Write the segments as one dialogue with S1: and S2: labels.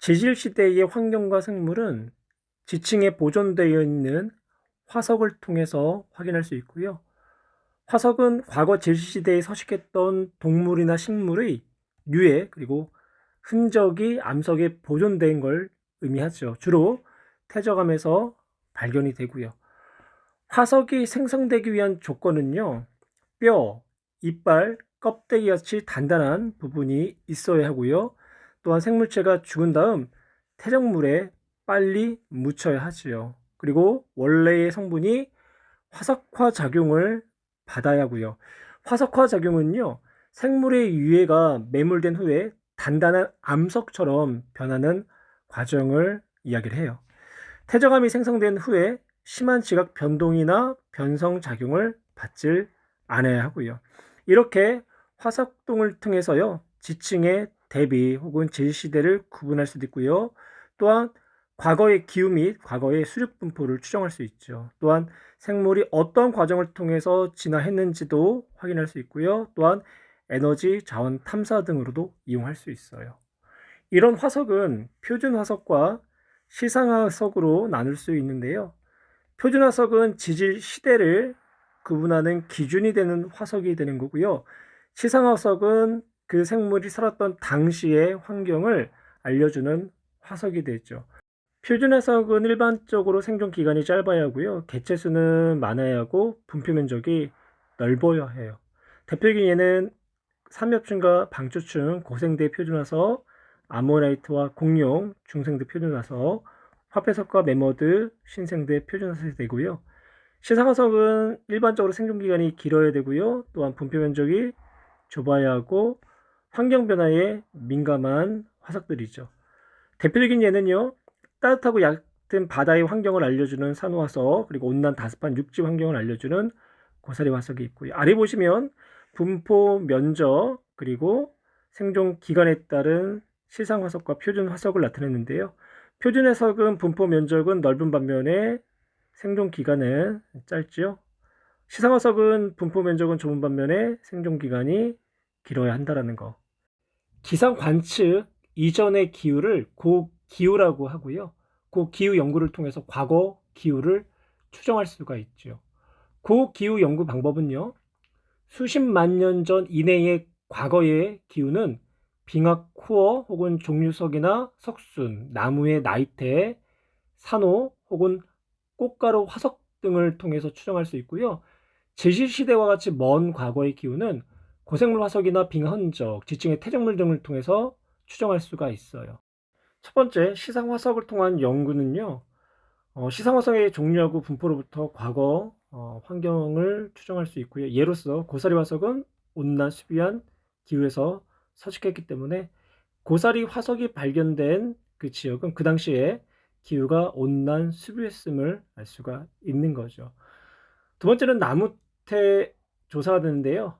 S1: 지질시대의 환경과 생물은 지층에 보존되어 있는 화석을 통해서 확인할 수 있고요. 화석은 과거 질시대에 서식했던 동물이나 식물의 유해 그리고 흔적이 암석에 보존된 걸 의미하죠. 주로 태저감에서 발견이 되고요. 화석이 생성되기 위한 조건은요, 뼈, 이빨, 껍데기같이 단단한 부분이 있어야 하고요. 또한 생물체가 죽은 다음 퇴적물에 빨리 묻혀야 하지요. 그리고 원래의 성분이 화석화 작용을 받아야 하고요. 화석화 작용은요, 생물의 유해가 매몰된 후에 단단한 암석처럼 변하는 과정을 이야기를 해요. 태저감이 생성된 후에 심한 지각 변동이나 변성 작용을 받질 않아야 하고요. 이렇게 화석동을 통해서요, 지층의 대비 혹은 질시대를 구분할 수도 있고요. 또한 과거의 기후 및 과거의 수륙 분포를 추정할 수 있죠. 또한 생물이 어떤 과정을 통해서 진화했는지도 확인할 수 있고요. 또한 에너지 자원 탐사 등으로도 이용할 수 있어요. 이런 화석은 표준 화석과 시상 화석으로 나눌 수 있는데요. 표준 화석은 지질 시대를 구분하는 기준이 되는 화석이 되는 거고요. 시상 화석은 그 생물이 살았던 당시의 환경을 알려주는 화석이 되죠. 표준 화석은 일반적으로 생존 기간이 짧아야 하고요. 개체 수는 많아야 하고 분포 면적이 넓어야 해요. 대표적인 예는 삼엽충과 방초충, 고생대 표준 화석, 아모나이트와 공룡, 중생대 표준 화석, 화폐석과 매머드, 신생대 표준 화석이 되고요. 시상화석은 일반적으로 생존 기간이 길어야 되고요. 또한 분포 면적이 좁아야 하고 환경 변화에 민감한 화석들이죠. 대표적인 예는요, 따뜻하고 얕은 바다의 환경을 알려주는 산호화석, 그리고 온난 다습한 육지 환경을 알려주는 고사리 화석이 있고요. 아래 보시면 분포 면적 그리고 생존 기간에 따른 실상 화석과 표준 화석을 나타냈는데요. 표준 화석은 분포 면적은 넓은 반면에 생존 기간은 짧지요. 시상 화석은 분포 면적은 좁은 반면에 생존 기간이 길어야 한다는 거. 기상 관측 이전의 기후를 고기후라고 하고요. 고기후 연구를 통해서 과거 기후를 추정할 수가 있죠. 고기후 연구 방법은요, 수십만 년 전 이내의 과거의 기후는 빙하 코어 혹은 종류석이나 석순, 나무의 나이테, 산호 혹은 꽃가루 화석 등을 통해서 추정할 수 있고요. 제실시대와 같이 먼 과거의 기후는 고생물 화석이나 빙하 흔적, 지층의 퇴적물 등을 통해서 추정할 수가 있어요. 첫 번째, 시상 화석을 통한 연구는요, 시상 화석의 종류하고 분포로부터 과거 환경을 추정할 수 있고요. 예로서 고사리 화석은 온난 수비한 기후에서 서식했기 때문에 고사리 화석이 발견된 그 지역은 그 당시에 기후가 온난 수비했음을 알 수가 있는 거죠. 두 번째는 나무태 조사가 되는데요.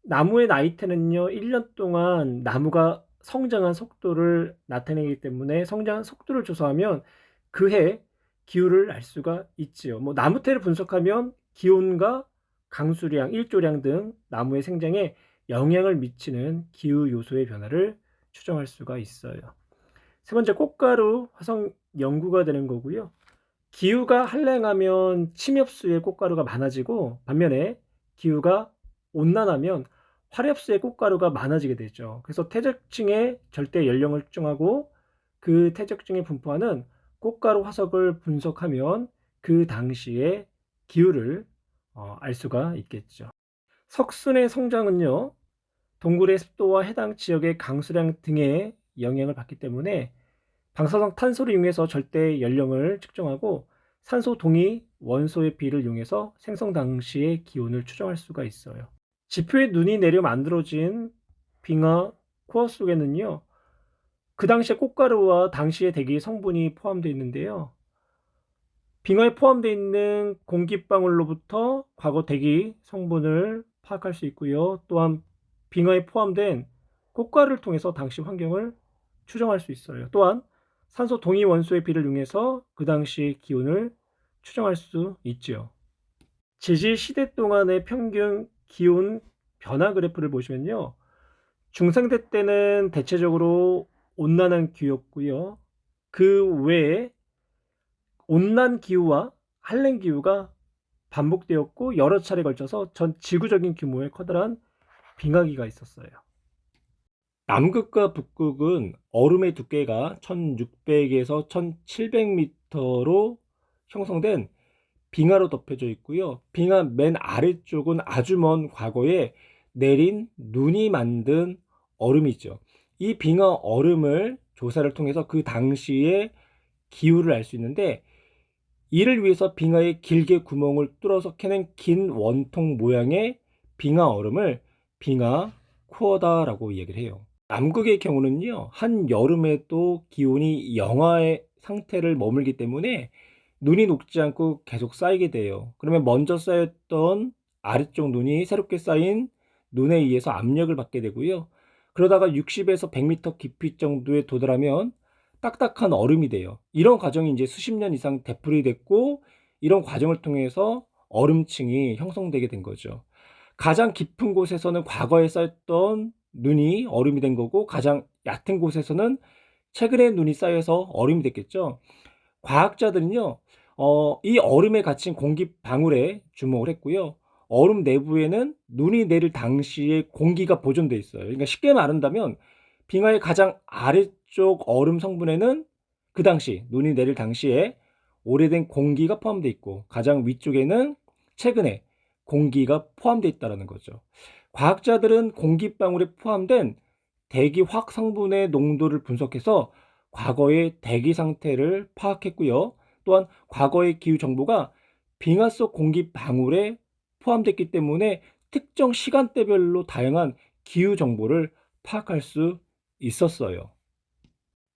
S1: 나무의 나이테는요, 1년 동안 나무가 성장한 속도를 나타내기 때문에 성장 속도를 조사하면 그해 기후를 알 수가 있지요. 뭐 나무태를 분석하면 기온과 강수량, 일조량 등 나무의 생장에 영향을 미치는 기후 요소의 변화를 추정할 수가 있어요. 세 번째, 꽃가루 화석 연구가 되는 거고요. 기후가 한랭하면 침엽수의 꽃가루가 많아지고 반면에 기후가 온난하면 화렵수의 꽃가루가 많아지게 되죠. 그래서 퇴적층의 절대 연령을 측정하고 그 퇴적층에 분포하는 꽃가루 화석을 분석하면 그 당시의 기후를 알 수가 있겠죠. 석순의 성장은요, 동굴의 습도와 해당 지역의 강수량 등의 영향을 받기 때문에 방사성 탄소를 이용해서 절대 연령을 측정하고 산소 동위 원소의 비를 이용해서 생성 당시의 기온을 추정할 수가 있어요. 지표에 눈이 내려 만들어진 빙하 코어 속에는요, 그 당시의 꽃가루와 당시의 대기 성분이 포함되어 있는데요. 빙하에 포함되어 있는 공기방울로부터 과거 대기 성분을 파악할 수 있고요. 또한 빙하에 포함된 꽃가루를 통해서 당시 환경을 추정할 수 있어요. 또한 산소 동위 원소의 비를 이용해서 그 당시 기온을 추정할 수 있죠. 지질 시대 동안의 평균 기온 변화 그래프를 보시면요. 중생대 때는 대체적으로 온난한 기후였고요. 그 외에 온난 기후와 한랭 기후가 반복되었고 여러 차례 걸쳐서 전 지구적인 규모의 커다란 빙하기가 있었어요. 남극과 북극은 얼음의 두께가 1600에서 1700m로 형성된 빙하로 덮여져 있고요. 빙하 맨 아래쪽은 아주 먼 과거에 내린 눈이 만든 얼음이죠. 이 빙하 얼음을 조사를 통해서 그 당시의 기후를 알 수 있는데, 이를 위해서 빙하에 길게 구멍을 뚫어서 캐낸 긴 원통 모양의 빙하 얼음을 빙하 코어다라고 얘기를 해요. 남극의 경우는요, 한 여름에도 기온이 영하의 상태를 머물기 때문에 눈이 녹지 않고 계속 쌓이게 돼요. 그러면 먼저 쌓였던 아래쪽 눈이 새롭게 쌓인 눈에 의해서 압력을 받게 되고요. 그러다가 60에서 100m 깊이 정도에 도달하면 딱딱한 얼음이 돼요. 이런 과정이 이제 수십 년 이상 되풀이됐고, 이런 과정을 통해서 얼음층이 형성되게 된 거죠. 가장 깊은 곳에서는 과거에 쌓였던 눈이 얼음이 된 거고, 가장 얕은 곳에서는 최근에 눈이 쌓여서 얼음이 됐겠죠. 과학자들은요, 이 얼음에 갇힌 공기 방울에 주목을 했고요. 얼음 내부에는 눈이 내릴 당시에 공기가 보존돼 있어요. 그러니까 쉽게 말한다면 빙하의 가장 아래쪽 얼음 성분에는 그 당시 눈이 내릴 당시에 오래된 공기가 포함되어 있고, 가장 위쪽에는 최근에 공기가 포함되어 있다는 거죠. 과학자들은 공기방울에 포함된 대기화학 성분의 농도를 분석해서 과거의 대기 상태를 파악했고요. 또한 과거의 기후 정보가 빙하 속 공기 방울에 포함됐기 때문에 특정 시간대별로 다양한 기후 정보를 파악할 수 있었어요.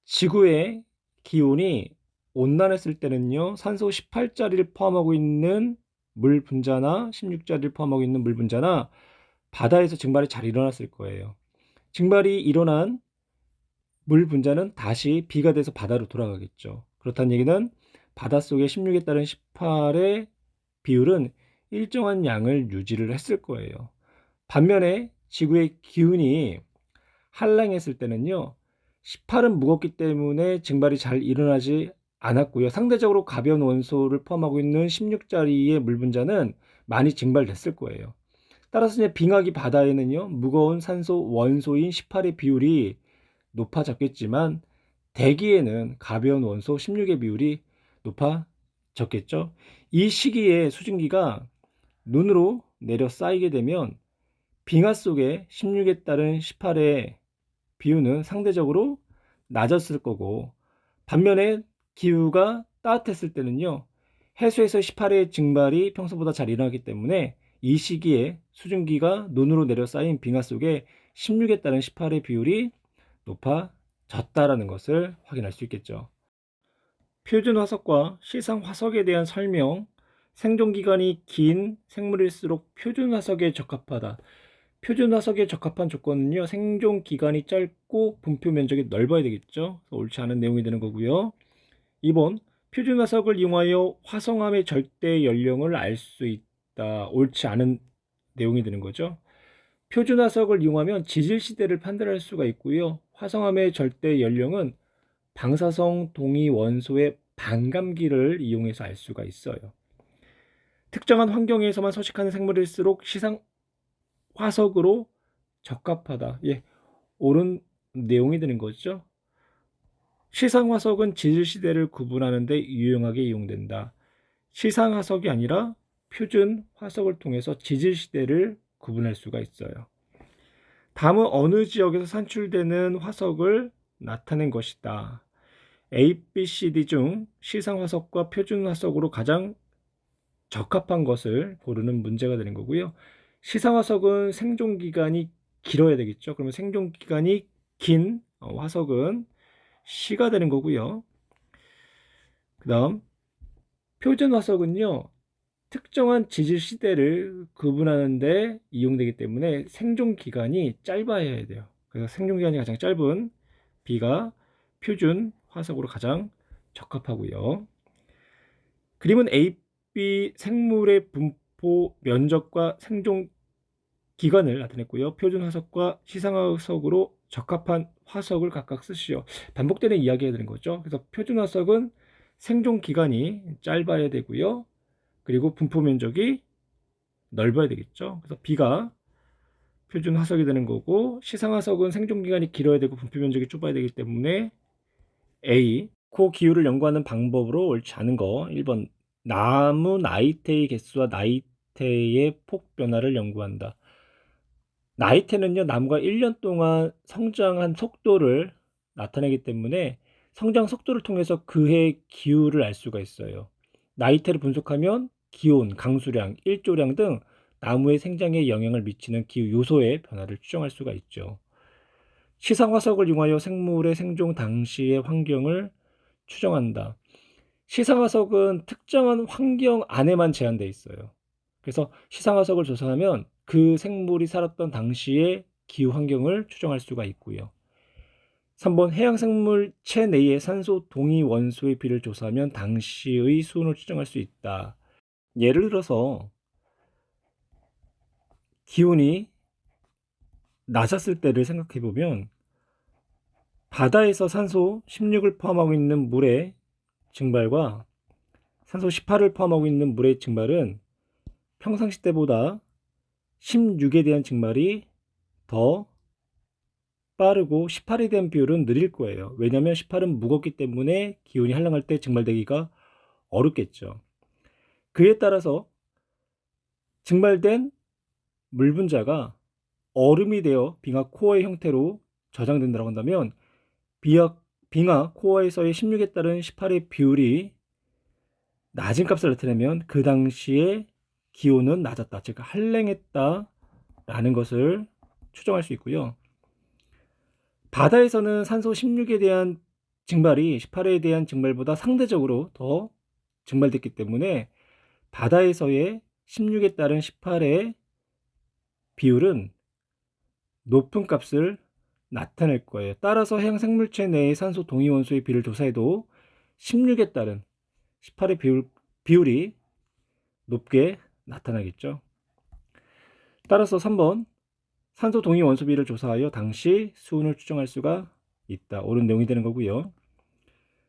S1: 지구의 기온이 온난했을 때는요, 산소 18자리를 포함하고 있는 물 분자나 16자리를 포함하고 있는 물 분자나 바다에서 증발이 잘 일어났을 거예요. 증발이 일어난 물 분자는 다시 비가 돼서 바다로 돌아가겠죠. 그렇다는 얘기는 바닷속의 16에 따른 18의 비율은 일정한 양을 유지를 했을 거예요. 반면에 지구의 기운이 한량했을 때는요, 18은 무겁기 때문에 증발이 잘 일어나지 않았고요. 상대적으로 가벼운 원소를 포함하고 있는 16자리의 물 분자는 많이 증발됐을 거예요. 따라서 이제 빙하기 바다에는요, 무거운 산소 원소인 18의 비율이 높아졌겠지만 대기에는 가벼운 원소 16의 비율이 높아졌겠죠. 이 시기에 수증기가 눈으로 내려 쌓이게 되면 빙하 속에 16에 따른 18의 비율은 상대적으로 낮았을 거고, 반면에 기후가 따뜻했을 때는요, 해수에서 18의 증발이 평소보다 잘 일어나기 때문에 이 시기에 수증기가 눈으로 내려 쌓인 빙하 속에 16에 따른 18의 비율이 높아졌다라는 것을 확인할 수 있겠죠. 표준 화석과 시상 화석에 대한 설명. 생존 기간이 긴 생물일수록 표준 화석에 적합하다. 표준 화석에 적합한 조건은요, 생존 기간이 짧고 분포 면적이 넓어야 되겠죠. 옳지 않은 내용이 되는 거고요. 2번, 표준 화석을 이용하여 화성암의 절대 연령을 알 수 있다. 옳지 않은 내용이 되는 거죠. 표준 화석을 이용하면 지질 시대를 판단할 수가 있고요. 화성암의 절대 연령은 방사성 동위 원소의 반감기를 이용해서 알 수가 있어요. 특정한 환경에서만 서식하는 생물일수록 시상 화석으로 적합하다. 예, 옳은 내용이 되는 거죠. 시상 화석은 지질 시대를 구분하는 데 유용하게 이용된다. 시상 화석이 아니라 표준 화석을 통해서 지질 시대를 구분할 수가 있어요. 다음은 어느 지역에서 산출되는 화석을 나타낸 것이다. A, B, C, D 중 시상 화석과 표준 화석으로 가장 적합한 것을 고르는 문제가 되는 거고요. 시상 화석은 생존 기간이 길어야 되겠죠. 그러면 생존 기간이 긴 화석은 C가 되는 거고요. 그다음 표준 화석은요, 특정한 지질 시대를 구분하는 데 이용되기 때문에 생존 기간이 짧아야 돼요. 그래서 생존 기간이 가장 짧은 B가 표준 화석으로 가장 적합하고요. 그림은 A, B 생물의 분포 면적과 생존 기간을 나타냈고요. 표준 화석과 시상 화석으로 적합한 화석을 각각 쓰시오. 반복되는 이야기가 되는 거죠. 그래서 표준 화석은 생존 기간이 짧아야 되고요. 그리고 분포 면적이 넓어야 되겠죠. 그래서 B가 표준 화석이 되는 거고, 시상 화석은 생존 기간이 길어야 되고 분포 면적이 좁아야 되기 때문에 A. 코 기후를 연구하는 방법으로 옳지 않은 거 1번 나무 나이테의 개수와 나이테의 폭 변화를 연구한다. 나이테는요, 나무가 1년 동안 성장한 속도를 나타내기 때문에 성장 속도를 통해서 그해 기후를 알 수가 있어요. 나이테를 분석하면 기온, 강수량, 일조량 등 나무의 생장에 영향을 미치는 기후 요소의 변화를 추정할 수가 있죠. 시상 화석을 이용하여 생물의 생존 당시의 환경을 추정한다. 시상 화석은 특정한 환경 안에만 제한되어 있어요. 그래서 시상 화석을 조사하면 그 생물이 살았던 당시의 기후 환경을 추정할 수가 있고요. 3번 해양 생물체 내의 산소 동위 원소의 비를 조사하면 당시의 수온을 추정할 수 있다. 예를 들어서 기온이 낮았을 때를 생각해 보면 바다에서 산소 16을 포함하고 있는 물의 증발과 산소 18을 포함하고 있는 물의 증발은 평상시 때보다 16에 대한 증발이 더 빠르고 18에 대한 비율은 느릴 거예요. 왜냐하면 18은 무겁기 때문에 기온이 한량할 때 증발되기가 어렵겠죠. 그에 따라서 증발된 물 분자가 얼음이 되어 빙하 코어의 형태로 저장된다고 한다면 빙하 코어에서의 16에 따른 18의 비율이 낮은 값을 나타내면 그 당시에 기온은 낮았다, 즉 한랭했다라는 것을 추정할 수 있고요. 바다에서는 산소 16에 대한 증발이 18에 대한 증발보다 상대적으로 더 증발됐기 때문에 바다에서의 16에 따른 18의 비율은 높은 값을 나타낼 거예요. 따라서 해양 생물체 내의 산소 동위 원소의 비를 조사해도 16에 따른 18의 비율이 높게 나타나겠죠. 따라서 3번 산소 동위 원소비를 조사하여 당시 수온을 추정할 수가 있다. 옳은 내용이 되는 거고요.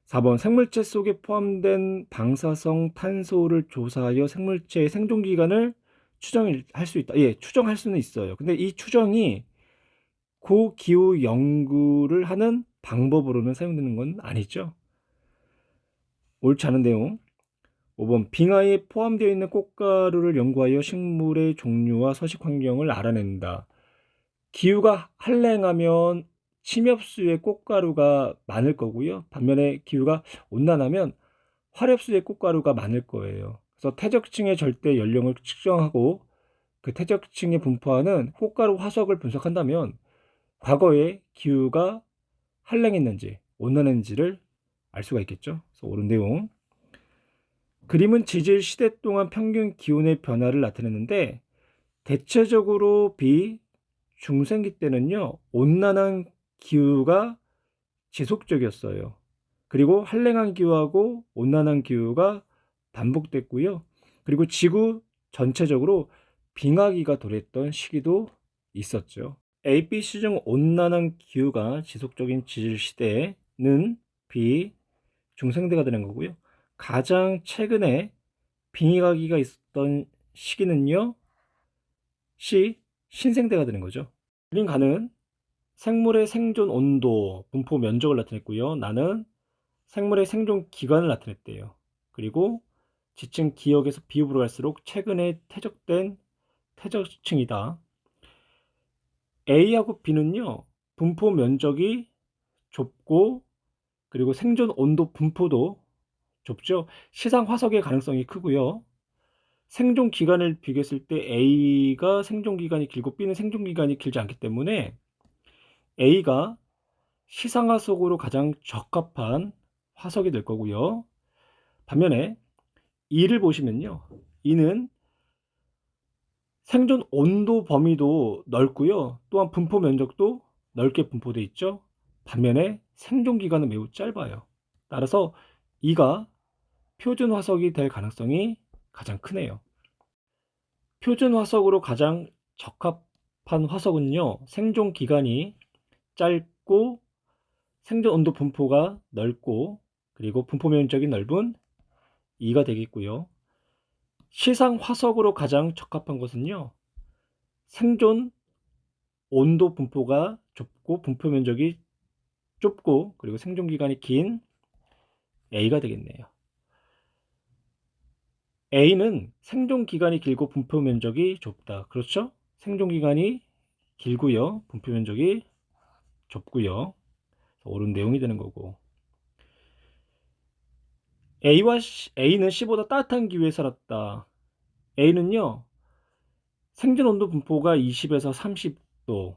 S1: 4번 생물체 속에 포함된 방사성 탄소를 조사하여 생물체의 생존 기간을 추정할 수 있다. 예, 추정할 수는 있어요. 근데 이 추정이 고기후 연구를 하는 방법으로는 사용되는 건 아니죠. 옳지 않은 내용. 5번 빙하에 포함되어 있는 꽃가루를 연구하여 식물의 종류와 서식 환경을 알아낸다. 기후가 한랭하면 침엽수의 꽃가루가 많을 거고요. 반면에 기후가 온난하면 화렵수의 꽃가루가 많을 거예요. 그래서 퇴적층의 절대 연령을 측정하고 그 퇴적층에 분포하는 꽃가루 화석을 분석한다면 과거에 기후가 한랭했는지 온난했는지를 알 수가 있겠죠. 그래서 옳은 내용. 그림은 지질 시대 동안 평균 기온의 변화를 나타내는데 대체적으로 중생기 때는요, 온난한 기후가 지속적이었어요. 그리고 한랭한 기후하고 온난한 기후가 반복됐고요. 그리고 지구 전체적으로 빙하기가 도래했던 시기도 있었죠. ABC 중 온난한 기후가 지속적인 지질 시대는 중생대가 되는 거고요. 가장 최근에 빙하기가 있었던 시기는요, 신생대가 되는 거죠. 그림 가는 생물의 생존 온도, 분포 면적을 나타냈고요. 나는 생물의 생존 기간을 나타냈대요. 그리고 지층 기역에서 비읍으로 갈수록 최근에 퇴적된 퇴적층이다. A하고 B는요, 분포 면적이 좁고 그리고 생존 온도 분포도 좁죠. 시상 화석의 가능성이 크고요. 생존 기간을 비교했을 때 A가 생존 기간이 길고 B는 생존 기간이 길지 않기 때문에 A가 시상 화석으로 가장 적합한 화석이 될 거고요. 반면에 E를 보시면요. E는 생존 온도 범위도 넓고요. 또한 분포 면적도 넓게 분포되어 있죠. 반면에 생존 기간은 매우 짧아요. 따라서 E가 표준 화석이 될 가능성이 가장 크네요. 표준 화석으로 가장 적합한 화석은요, 생존 기간이 짧고 생존 온도 분포가 넓고 그리고 분포 면적이 넓은 E가 되겠고요. 시상 화석으로 가장 적합한 것은요. 생존 온도 분포가 좁고 분포 면적이 좁고 그리고 생존 기간이 긴 A가 되겠네요. A는 생존 기간이 길고 분포 면적이 좁다. 그렇죠? 생존 기간이 길고요. 분포 면적이 좁고요. 옳은 내용이 되는 거고. A는 C보다 따뜻한 기후에 살았다. A는요. 생존 온도 분포가 20에서 30도.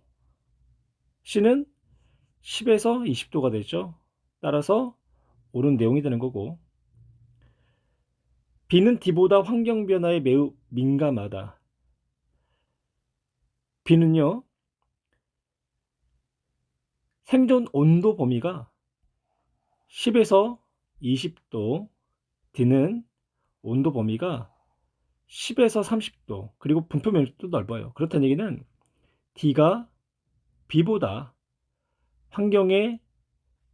S1: C는 10에서 20도가 되죠. 따라서 옳은 내용이 되는 거고. B는 D보다 환경 변화에 매우 민감하다. B는요. 생존 온도 범위가 10에서 20도, D는 온도 범위가 10에서 30도, 그리고 분포 면적도 넓어요. 그렇다는 얘기는 D가 B보다 환경에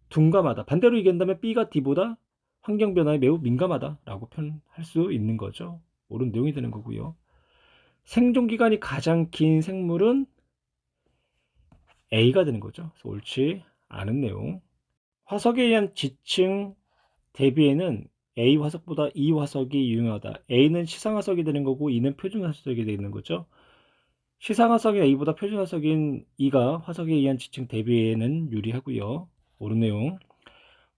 S1: 둔감하다. 반대로 얘기한다면 B가 D보다 환경 변화에 매우 민감하다라고 표현할 수 있는 거죠. 옳은 내용이 되는 거고요. 생존 기간이 가장 긴 생물은 A가 되는 거죠. 그래서 옳지 않은 내용. 화석에 의한 지층 대비에는 A 화석보다 E 화석이 유용하다. A는 시상 화석이 되는 거고 E는 표준 화석이 되는 거죠. 시상 화석인 A보다 표준 화석인 E가 화석에 의한 지층 대비에는 유리하고요. 옳은 내용.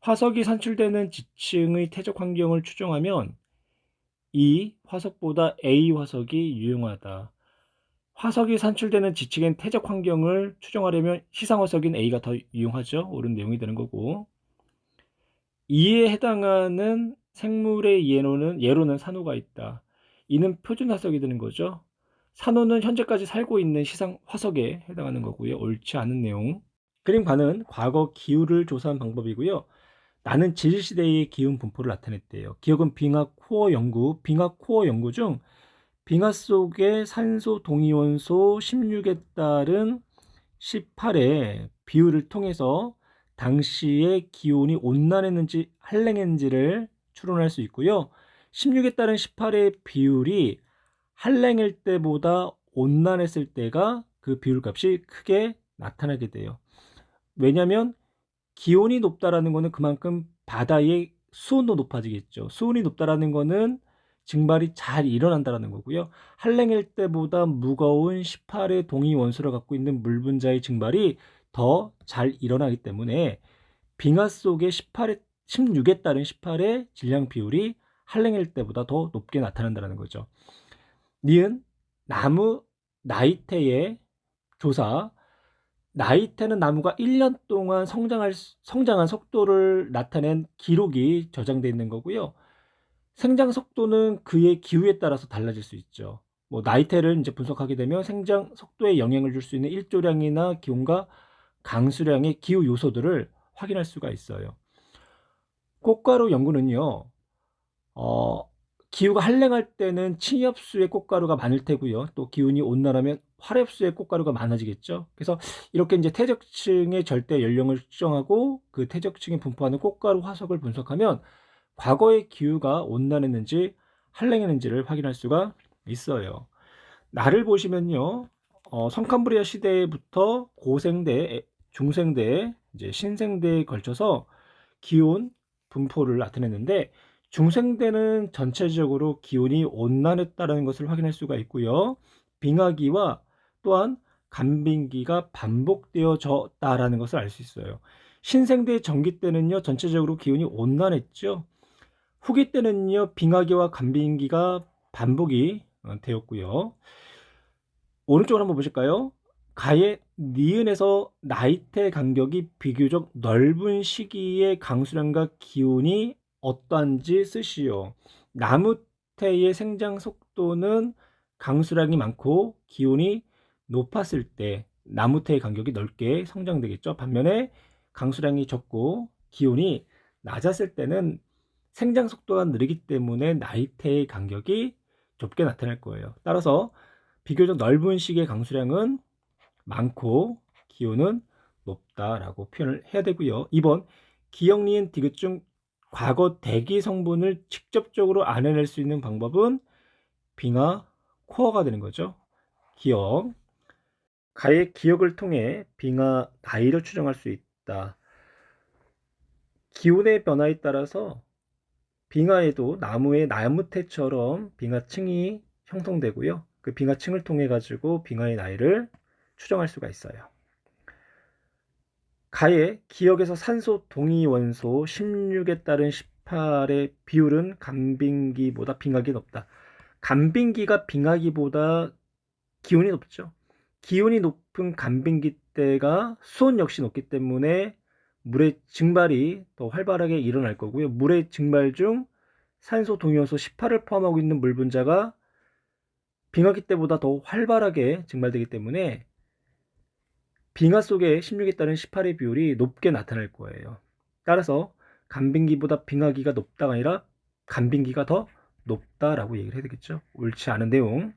S1: 화석이 산출되는 지층의 태적 환경을 추정하면 E 화석보다 A 화석이 유용하다. 화석이 산출되는 지층의 태적 환경을 추정하려면 시상 화석인 A가 더 유용하죠. 옳은 내용이 되는 거고. 이에 해당하는 생물의 예로는 산호가 있다. 이는 표준 화석이 되는 거죠. 산호는 현재까지 살고 있는 시상 화석에 해당하는 거고요. 옳지 않은 내용. 그림과는 과거 기후를 조사한 방법이고요. 나는 지질시대의 기온 분포를 나타냈대요. 기억은 빙하 코어 연구 중 빙하 속의 산소 동위원소 16에 따른 18의 비율을 통해서 당시의 기온이 온난했는지 한랭했는지를 추론할 수 있고요. 16에 따른 18의 비율이 한랭일 때보다 온난했을 때가 그 비율값이 크게 나타나게 돼요. 왜냐하면 기온이 높다라는 거는 그만큼 바다의 수온도 높아지겠죠. 수온이 높다라는 거는 증발이 잘 일어난다는 거고요. 한랭일 때보다 무거운 18의 동위 원소를 갖고 있는 물 분자의 증발이 더 잘 일어나기 때문에 빙하 속의 16에 따른 18의 질량 비율이 한랭일 때보다 더 높게 나타난다는 거죠. 니은 나무 나이테의 조사. 나이테는 나무가 1년 동안 성장한 속도를 나타낸 기록이 저장되어 있는 거고요. 생장 속도는 그의 기후에 따라서 달라질 수 있죠. 뭐 나이테를 이제 분석하게 되면 생장 속도에 영향을 줄 수 있는 일조량이나 기온과 강수량의 기후 요소들을 확인할 수가 있어요. 꽃가루 연구는요. 기후가 한랭할 때는 침엽수의 꽃가루가 많을 테고요. 또 기온이 온난하면 활엽수의 꽃가루가 많아지겠죠. 그래서 이렇게 이제 태적층의 절대 연령을 추정하고 그 태적층에 분포하는 꽃가루 화석을 분석하면 과거의 기후가 온난했는지 한랭했는지를 확인할 수가 있어요. 날을 보시면요. 성캄브리아 시대부터 고생대, 중생대, 이제 신생대에 걸쳐서 기온 분포를 나타냈는데 중생대는 전체적으로 기온이 온난했다는 것을 확인할 수가 있고요. 빙하기와 또한 간빙기가 반복되어졌다라는 것을 알 수 있어요. 신생대 전기 때는요. 전체적으로 기온이 온난했죠. 후기 때는요. 빙하기와 간빙기가 반복이 되었고요. 오른쪽으로 한번 보실까요? 가의 니은에서 나이테 간격이 비교적 넓은 시기의 강수량과 기온이 어떠한지 쓰시오. 나무테의 생장 속도는 강수량이 많고 기온이 높았을 때 나무테의 간격이 넓게 성장되겠죠. 반면에 강수량이 적고 기온이 낮았을 때는 생장 속도가 느리기 때문에 나이테의 간격이 좁게 나타날 거예요. 따라서 비교적 넓은 시기의 강수량은 많고 기온은 높다라고 표현을 해야 되고요. 2번 기역, 니은, 디귿 중 과거 대기 성분을 직접적으로 알아낼 수 있는 방법은 빙하, 코어가 되는 거죠. 기역. 가의 기역을 통해 빙하 나이를 추정할 수 있다. 기온의 변화에 따라서 빙하에도 나무의 나무태처럼 빙하층이 형성되고요. 그 빙하층을 통해 가지고 빙하의 나이를 추정할 수가 있어요. 가의 기역에서 산소 동위 원소 16에 따른 18의 비율은 간빙기보다 빙하기 높다. 간빙기가 빙하기보다 기온이 높죠. 기온이 높은 간빙기 때가 수온 역시 높기 때문에 물의 증발이 더 활발하게 일어날 거고요. 물의 증발 중 산소 동위원소 18을 포함하고 있는 물 분자가 빙하기 때보다 더 활발하게 증발되기 때문에 빙하 속에 16에 따른 18의 비율이 높게 나타날 거예요. 따라서 간빙기보다 빙하기가 높다가 아니라 간빙기가 더 높다라고 얘기를 해야 되겠죠. 옳지 않은 내용.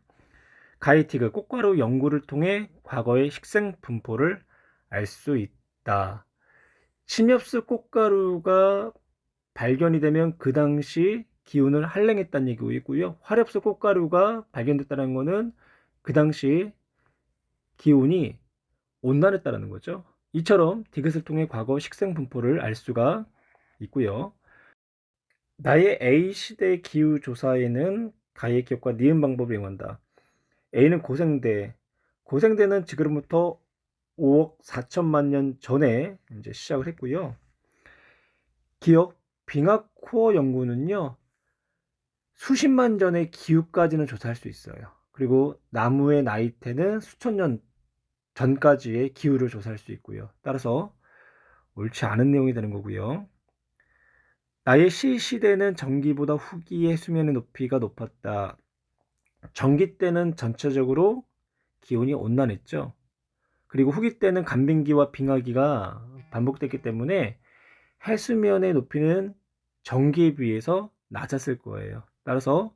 S1: 가이티그 꽃가루 연구를 통해 과거의 식생 분포를 알 수 있다. 침엽수 꽃가루가 발견이 되면 그 당시 기온을 한랭했다는 얘기고요. 화렵수 꽃가루가 발견됐다는 것은 그 당시 기온이 온난했다는 거죠. 이처럼 디귿을 통해 과거 식생 분포를 알 수가 있고요. 나의 A시대 기후 조사에는 가의 기억과 니은 방법을 이용한다. A는 고생대. 고생대는 지금부터 5억 4천만 년 전에 이제 시작을 했고요. 기억 빙하 코어 연구는요. 수십만 년의 기후까지는 조사할 수 있어요. 그리고 나무의 나이테는 수천 년 전까지의 기후를 조사할 수 있고요. 따라서 옳지 않은 내용이 되는 거고요. 나의 시시대는 전기보다 후기의 수면의 높이가 높았다. 전기 때는 전체적으로 기온이 온난했죠. 그리고 후기 때는 간빙기와 빙하기가 반복됐기 때문에 해수면의 높이는 전기에 비해서 낮았을 거예요. 따라서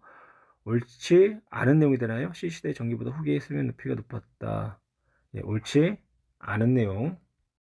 S1: 옳지 않은 내용이 되나요? 시시대 전기보다 후기의 수면 높이가 높았다. 네, 옳지 않은 내용.